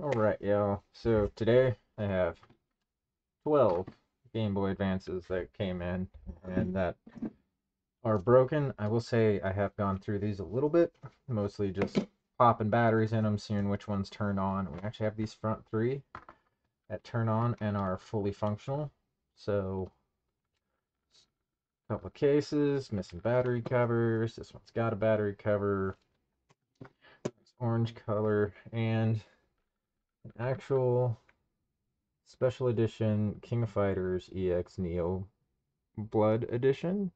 Alright, y'all. So today I have 12 Game Boy Advances that came in and that are broken. I will say I have gone through these a little bit, mostly just popping batteries in them, seeing which ones turn on. We actually have these front three that turn on and are fully functional. So, a couple of cases, missing battery covers. This one's got a battery cover. It's orange color and an actual Special Edition King of Fighters EX Neo Blood Edition.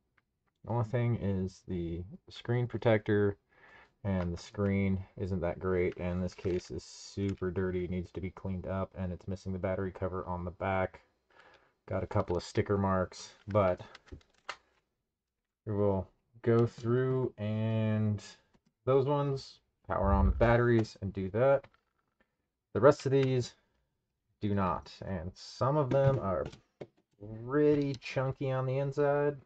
The only thing is the screen protector and the screen isn't that great, and this case is super dirty, needs to be cleaned up, and it's missing the battery cover on the back. Got a couple of sticker marks, but we will go through and those ones power on batteries and do that. The rest of these do not, and some of them are pretty chunky on the inside.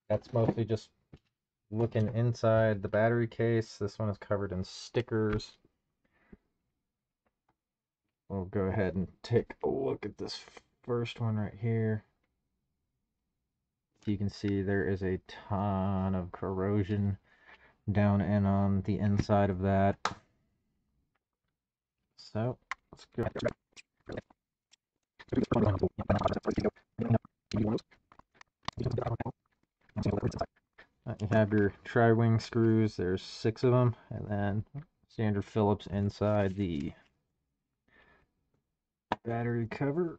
That's mostly just looking inside the battery case. This one is covered in stickers. We'll go ahead and take a look at this first one right here. You can see there is a ton of corrosion down in on the inside of that. So let's go. You have your tri-wing screws. There's 6 of them, and then standard Phillips inside the battery cover.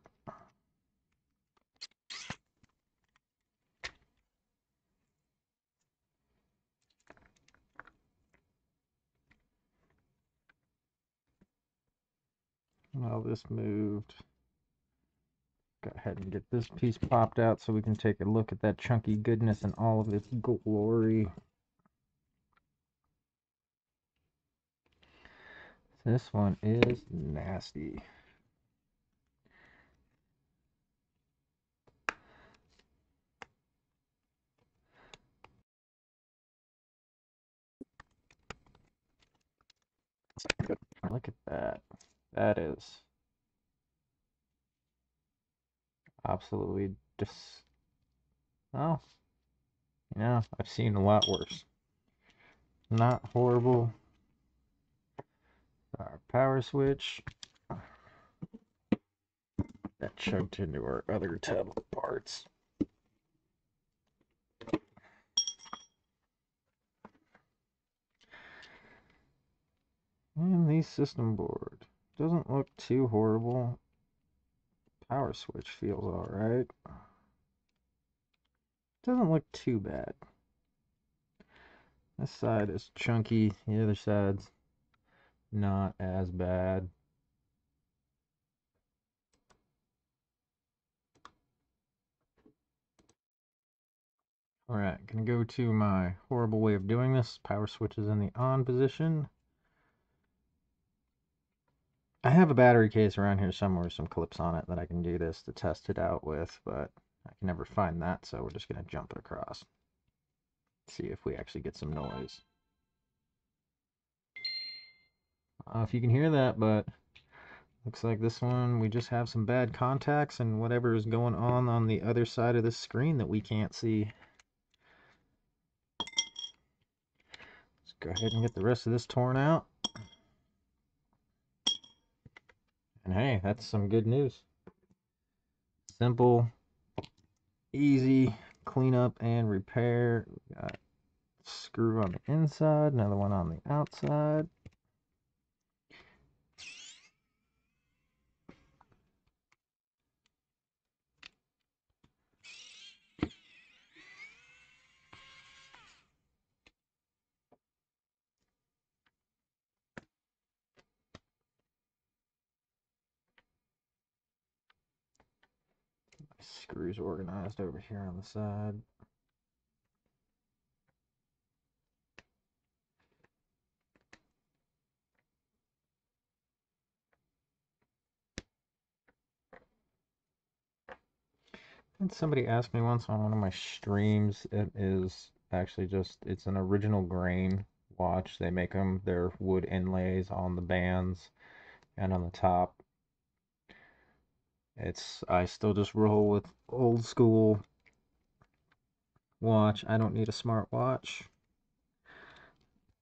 While this moved, go ahead and get this piece popped out so we can take a look at that chunky goodness in all of its glory. This one is nasty. Look at that. That is absolutely just, oh, yeah, I've seen a lot worse. Not horrible. Our power switch. That chugged into our other tablet parts. And the system board. Doesn't look too horrible. Power switch feels alright. Doesn't look too bad. This side is chunky. The other side's not as bad. Alright, gonna go to my horrible way of doing this. Power switch is in the on position. I have a battery case around here somewhere, some clips on it that I can do this to test it out with, but I can never find that, so we're just gonna jump it across. See if we actually get some noise. I don't know if you can hear that, but looks like this one, we just have some bad contacts and whatever is going on the other side of the screen that we can't see. Let's go ahead and get the rest of this torn out. And hey, that's some good news. Simple, easy cleanup and repair. We got a screw on the inside, another one on the outside. Screws organized over here on the side. And somebody asked me once on one of my streams, it is actually just, it's an original grain watch. They make them, they're wood inlays on the bands, And on the top, I still just roll with old school watch. I don't need a smart watch.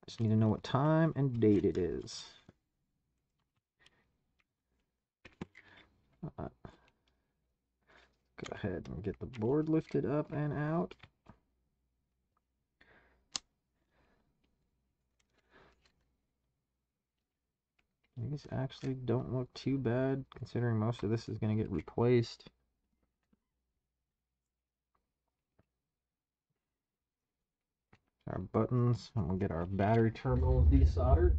Just need to know what time and date it is. Go ahead and get the board lifted up and out. These actually don't look too bad, considering most of this is going to get replaced. Our buttons, and we'll get our battery terminals desoldered.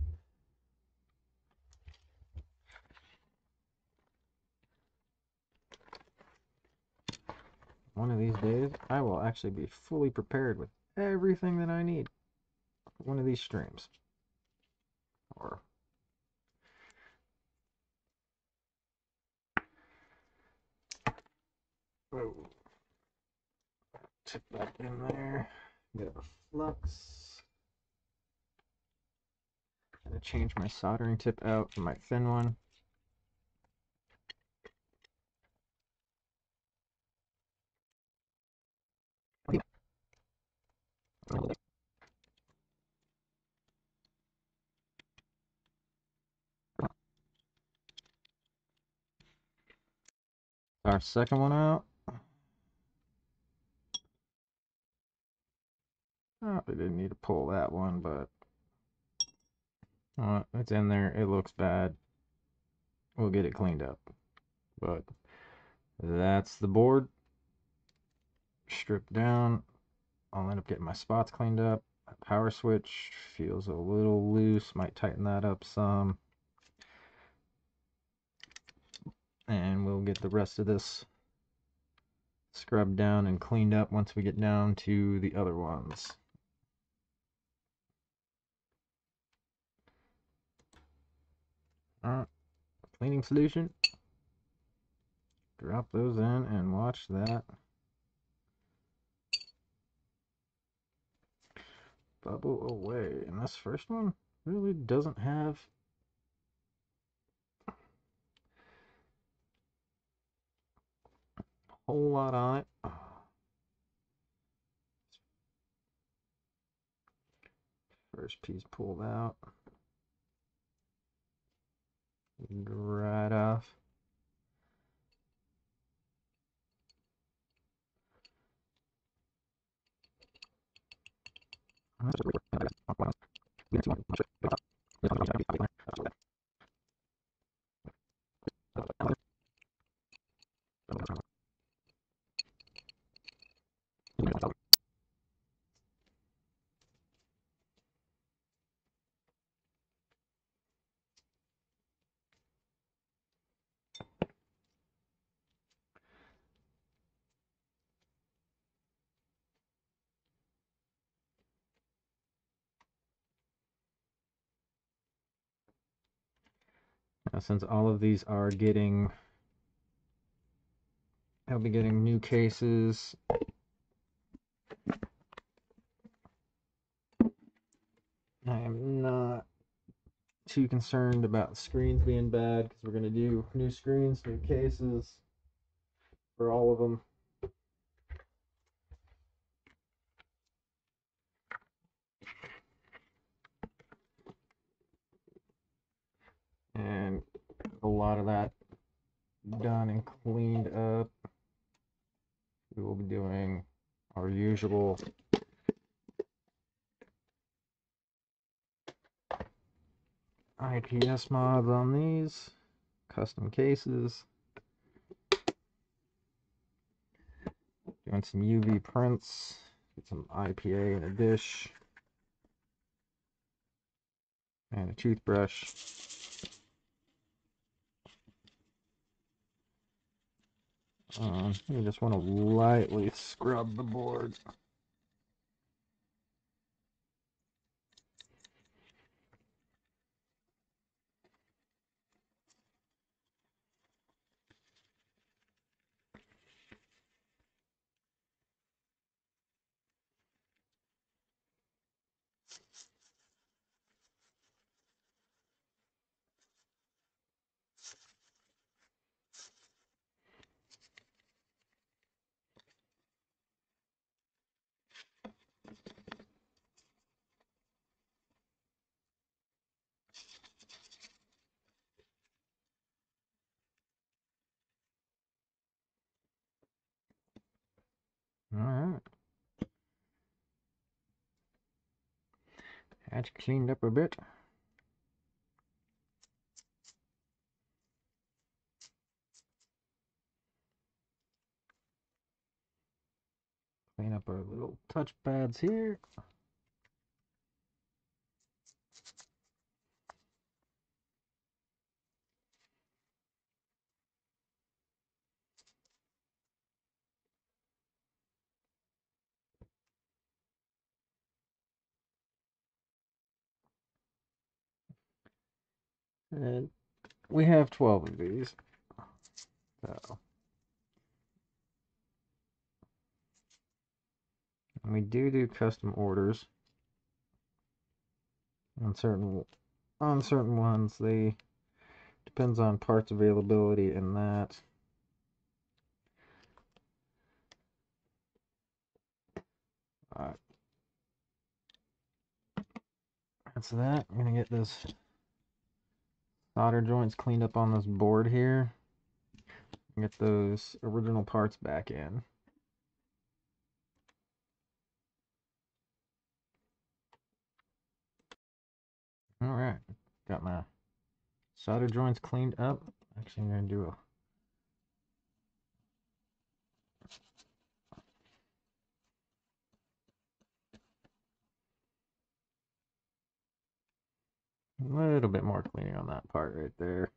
One of these days, I will actually be fully prepared with everything that I need for one of these streams. Or oh, tip that in there. Get a flux. I'm gonna change my soldering tip out for my thin one. Our second one out. Oh, we didn't need to pull that one, but it's in there. It looks bad. We'll get it cleaned up. But that's the board. Stripped down. I'll end up getting my spots cleaned up. My power switch feels a little loose. Might tighten that up some. And we'll get the rest of this scrubbed down and cleaned up once we get down to the other ones. Alright, cleaning solution. Drop those in and watch that bubble away. And this first one really doesn't have a whole lot on it. First piece pulled out. Right off. Now, since all of these are I'll be getting new cases. I am not too concerned about screens being bad because we're going to do new screens, new cases for all of them. And a lot of that done and cleaned up. We will be doing our usual IPS mods on these, custom cases, doing some UV prints, get some IPA in a dish, and a toothbrush. You just want to lightly scrub the board. That's cleaned up a bit. Clean up our little touch pads here. And we have 12 of these. So and we do custom orders on certain ones. They depends on parts availability and that. Alright. That's that. I'm gonna get this solder joints cleaned up on this board here. Get those original parts back in. Alright, got my solder joints cleaned up. Actually, I'm going to do a little bit more cleaning on that part right there.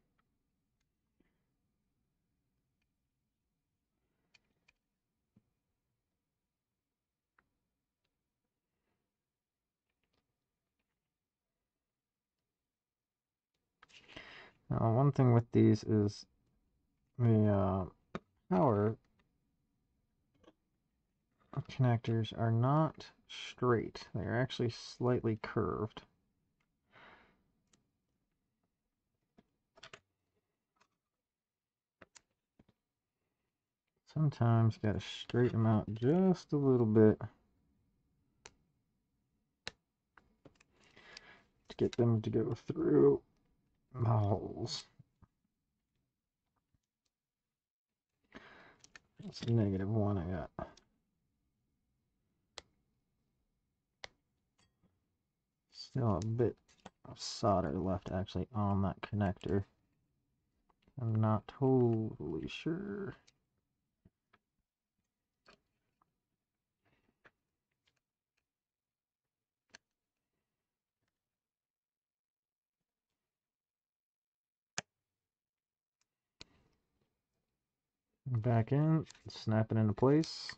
Now, one thing with these is the power connectors are not straight. They're actually slightly curved. Sometimes got to straighten them out just a little bit to get them to go through the holes. That's a -1 I got. Still a bit of solder left actually on that connector. I'm not totally sure. Back in, snap it into place.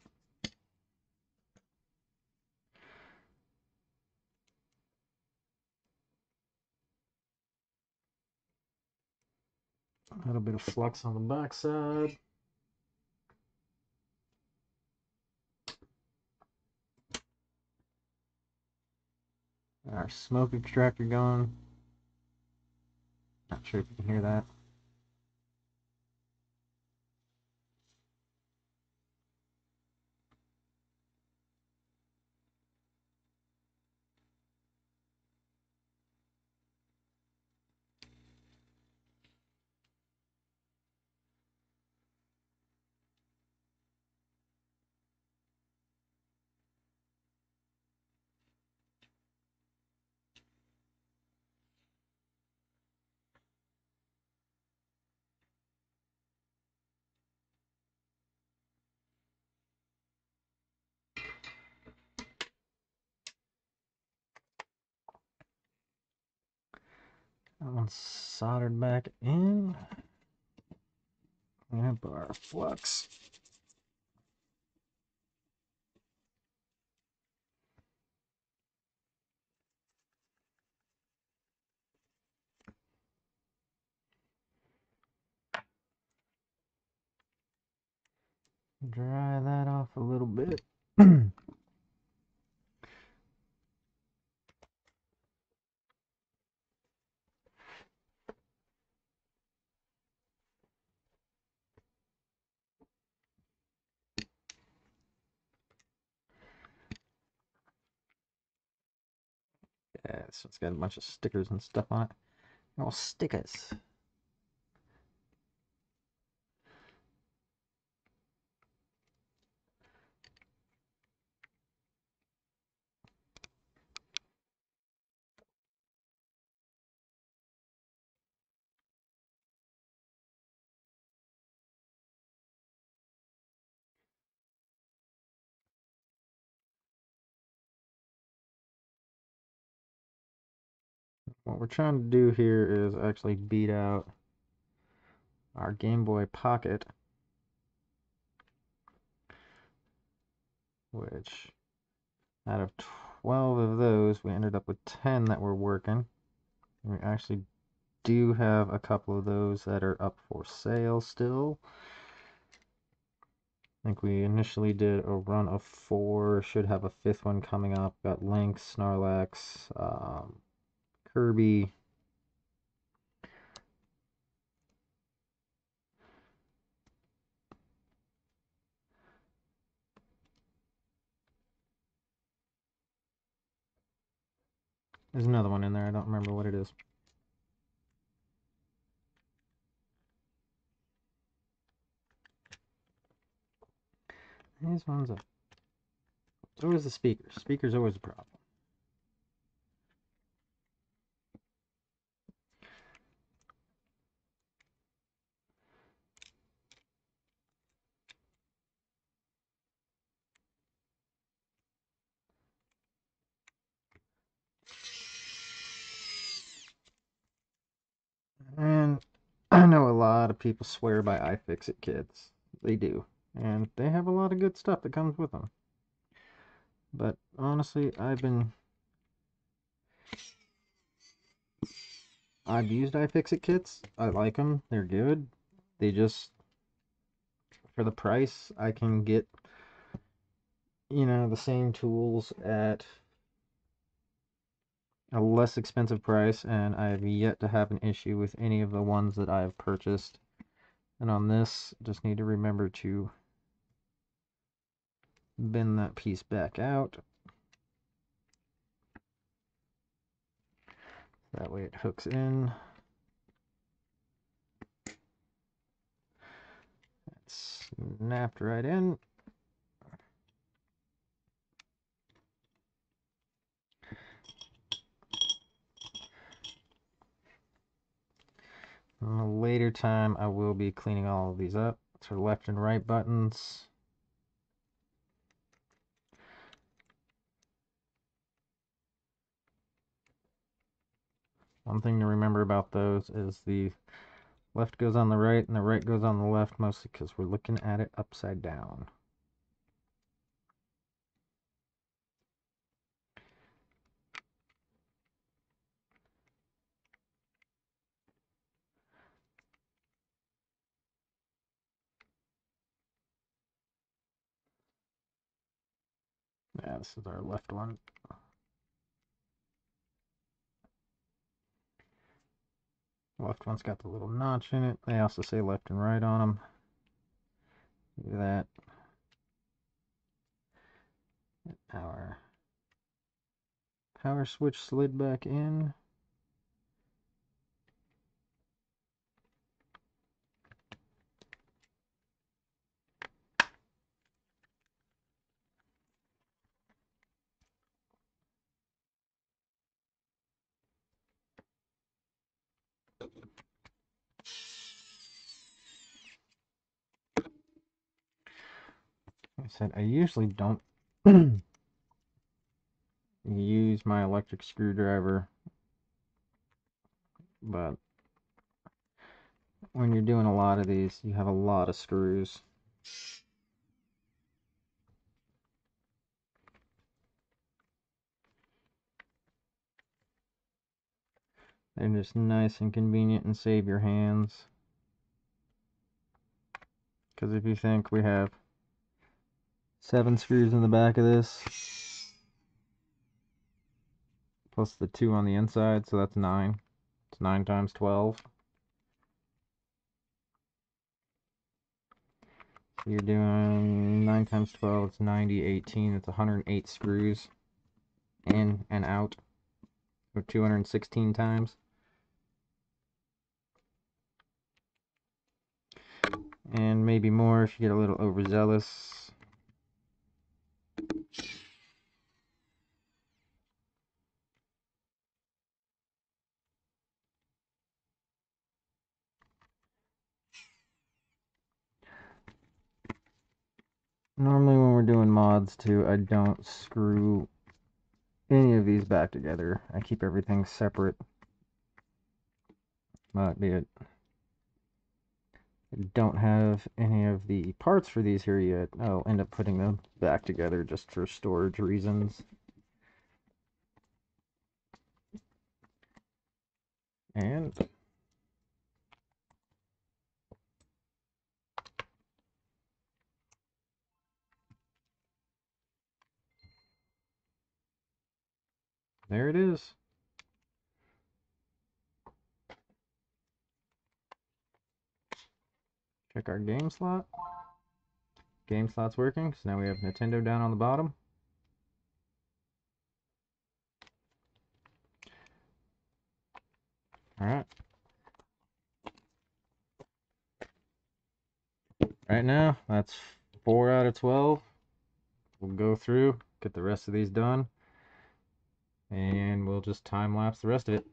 A little bit of flux on the back side. Our smoke extractor going. Not sure if you can hear that. That one's soldered back in. Clean up our flux. Dry that off a little bit. Yeah, this one's got a bunch of stickers and stuff on it. Oh, stickers. what we're trying to do here is actually beat out our Game Boy Pocket, which out of 12 of those, we ended up with 10 that were working. We actually do have a couple of those that are up for sale still. I think we initially did a run of 4, should have a 5th one coming up. Got Link, Snorlax, Kirby. There's another one in there, I don't remember what it is. These ones are... It's always the speakers. Speakers always a problem. And I know a lot of people swear by iFixit kits. They do. And they have a lot of good stuff that comes with them. But honestly, I've used iFixit kits. I like them. They're good. They just, for the price, I can get, the same tools at a less expensive price, and I have yet to have an issue with any of the ones that I have purchased. And on this, just need to remember to bend that piece back out. That way it hooks in. It's snapped right in. In a later time, I will be cleaning all of these up. It's our left and right buttons. One thing to remember about those is the left goes on the right and the right goes on the left, mostly because we're looking at it upside down. Yeah, this is our left one. Left one's got the little notch in it. They also say left and right on them. Do that. Our power switch slid back in. Like I said, I usually don't use my electric screwdriver, but when you're doing a lot of these, you have a lot of screws. They're just nice and convenient and save your hands. Because if you think we have 7 screws in the back of this, plus the 2 on the inside, so that's 9. It's 9 times 12. So you're doing 9 times 12, it's 90, 18, it's 108 screws in and out, or 216 times. And maybe more if you get a little overzealous. Normally when we're doing mods too, I don't screw any of these back together. I keep everything separate But don't have any of the parts for these here yet. I'll end up putting them back together just for storage reasons. And there it is. Check our game slot. Game slot's working, so now we have Nintendo down on the bottom. Alright. Right now, that's 4 out of 12. We'll go through, get the rest of these done, and we'll just time lapse the rest of it.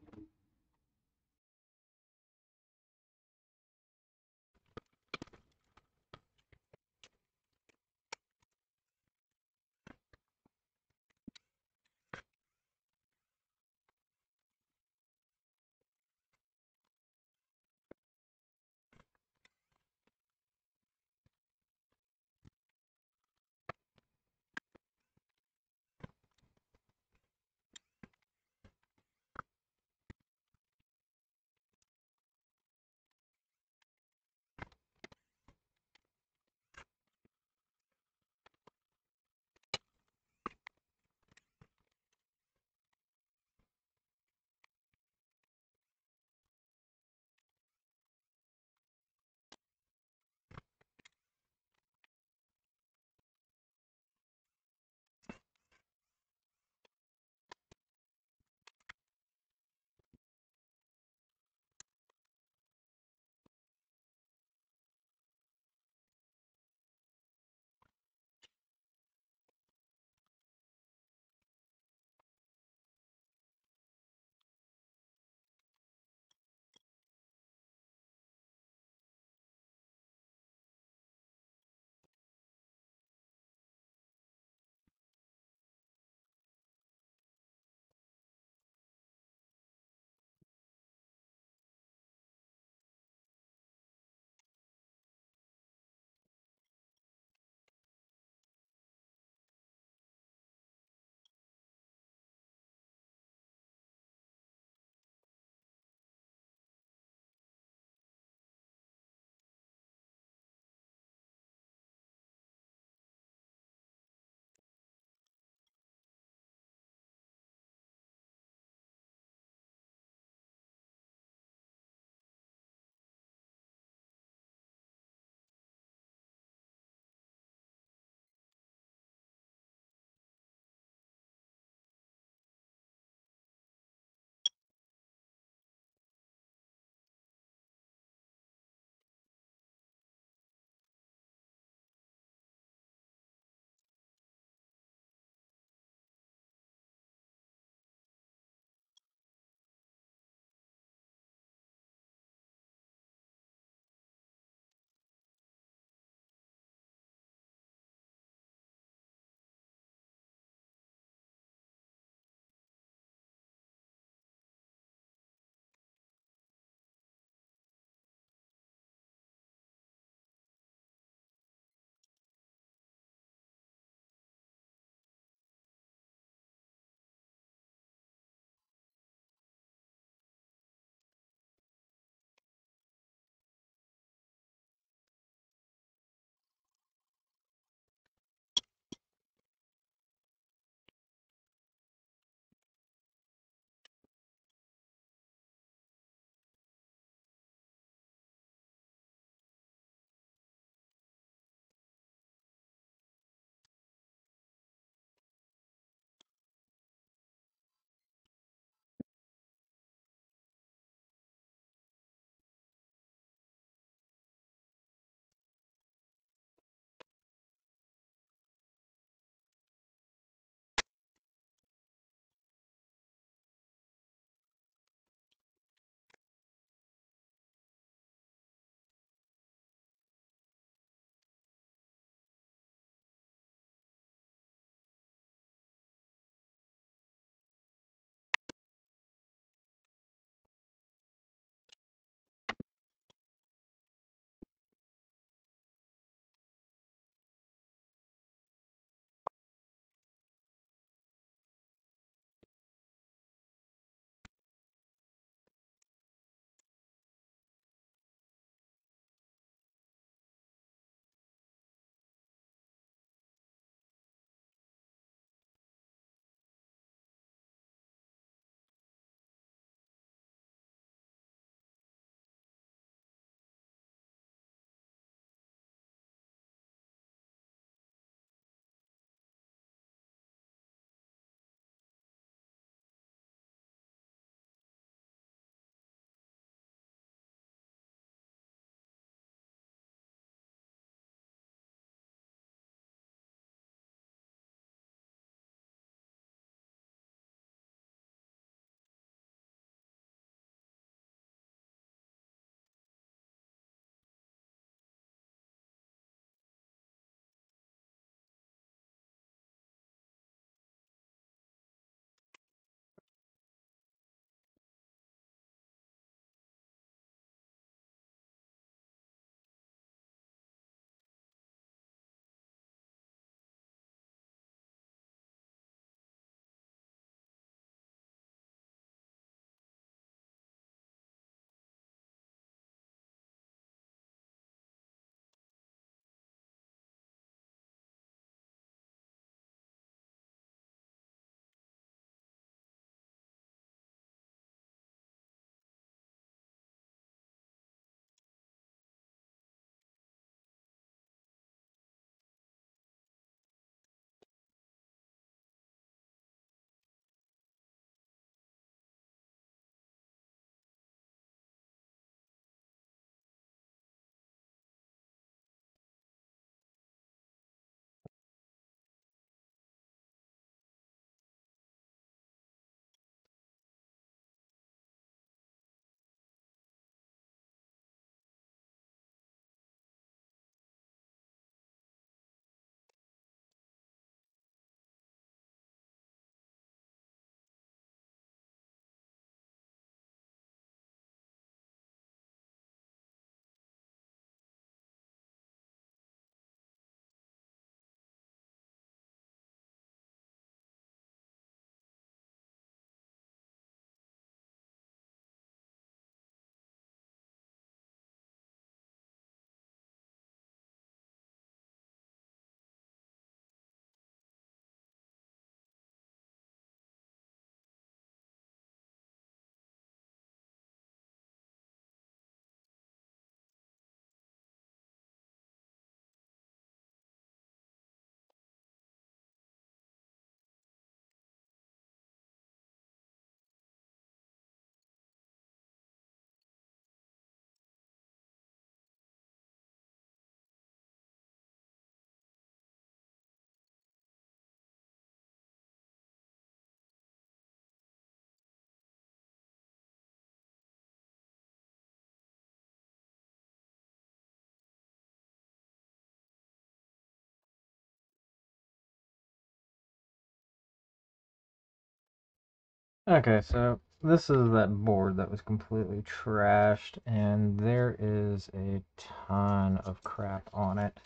Okay, so this is that board that was completely trashed, and there is a ton of crap on it.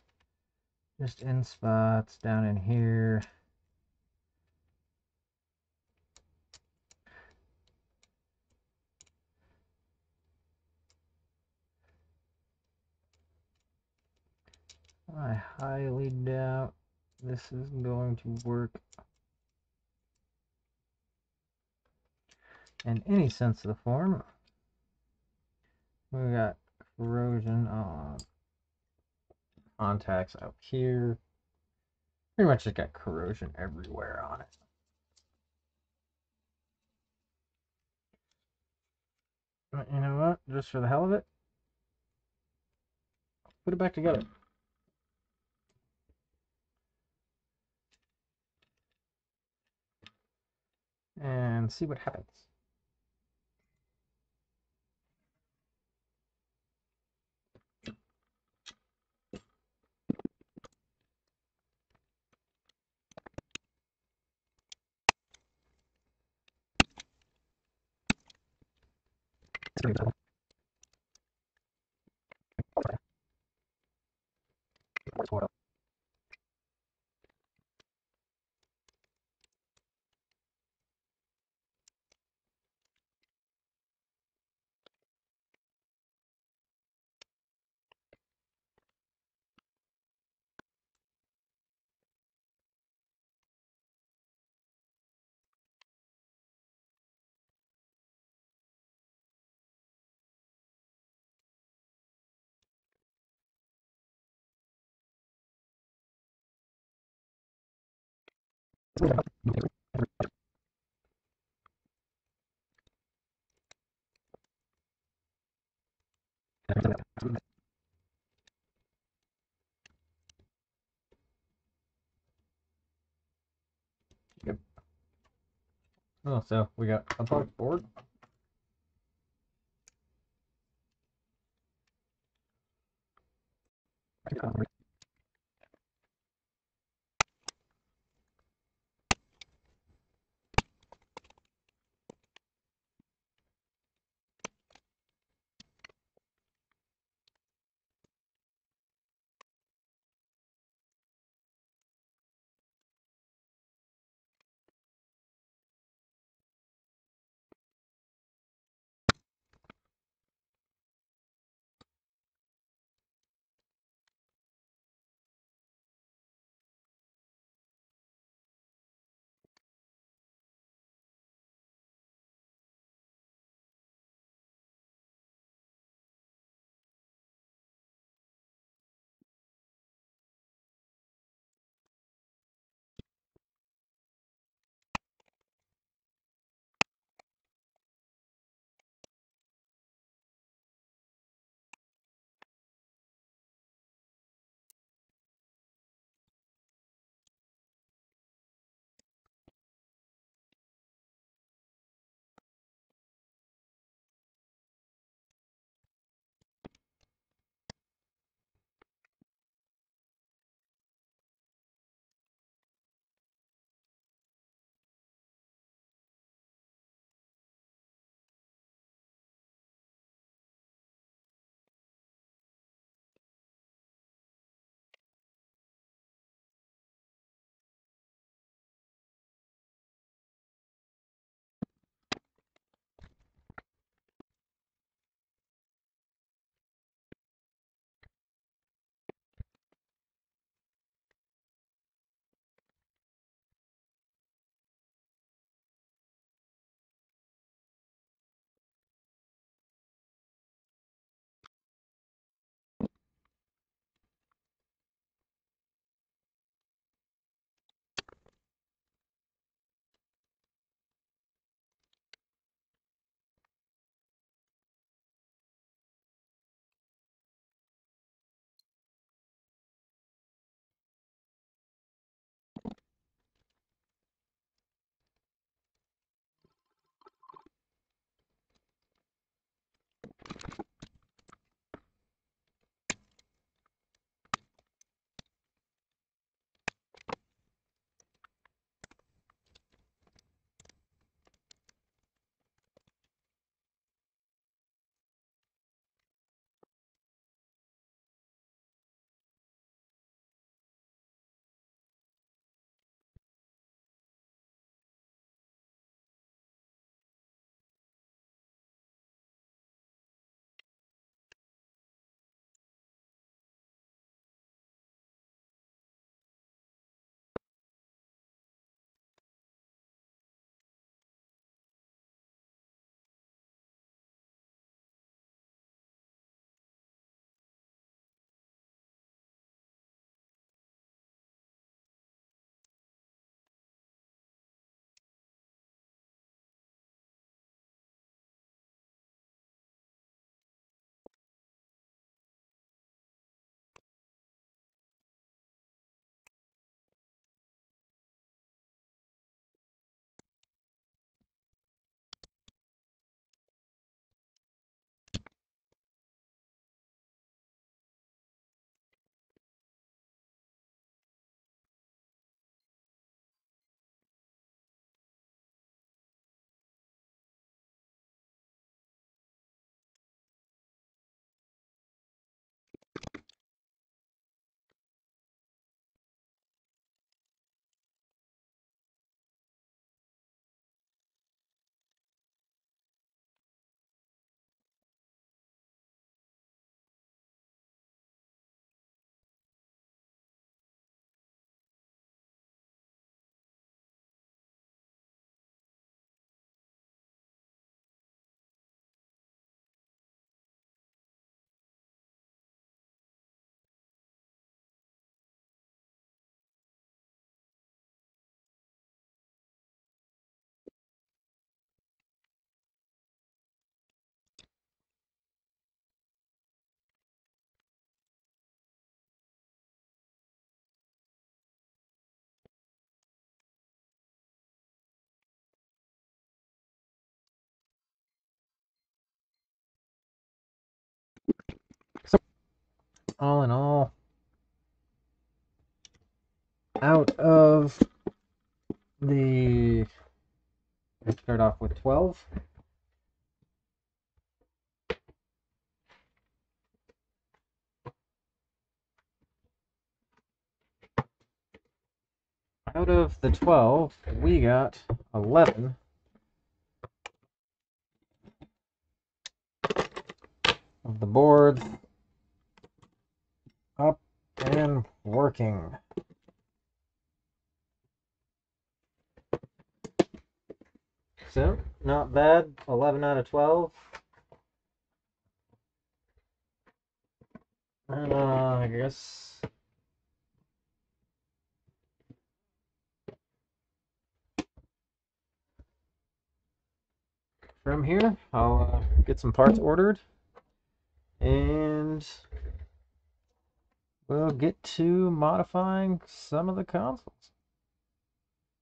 Just in spots down in here. I highly doubt this is going to work in any sense of the form. We got corrosion on contacts out here. Pretty much just got corrosion everywhere on it. But you know what? Just for the hell of it, put it back together and see what happens. Yep. Oh, so we got a box board. all in all, out of the, let's start off with 12. Out of the 12, we got 11 of the boards up and working. So, not bad. 11 out of 12. And I guess from here, I'll get some parts ordered and we'll get to modifying some of the consoles.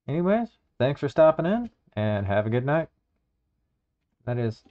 Anyways, thanks for stopping in and have a good night. That is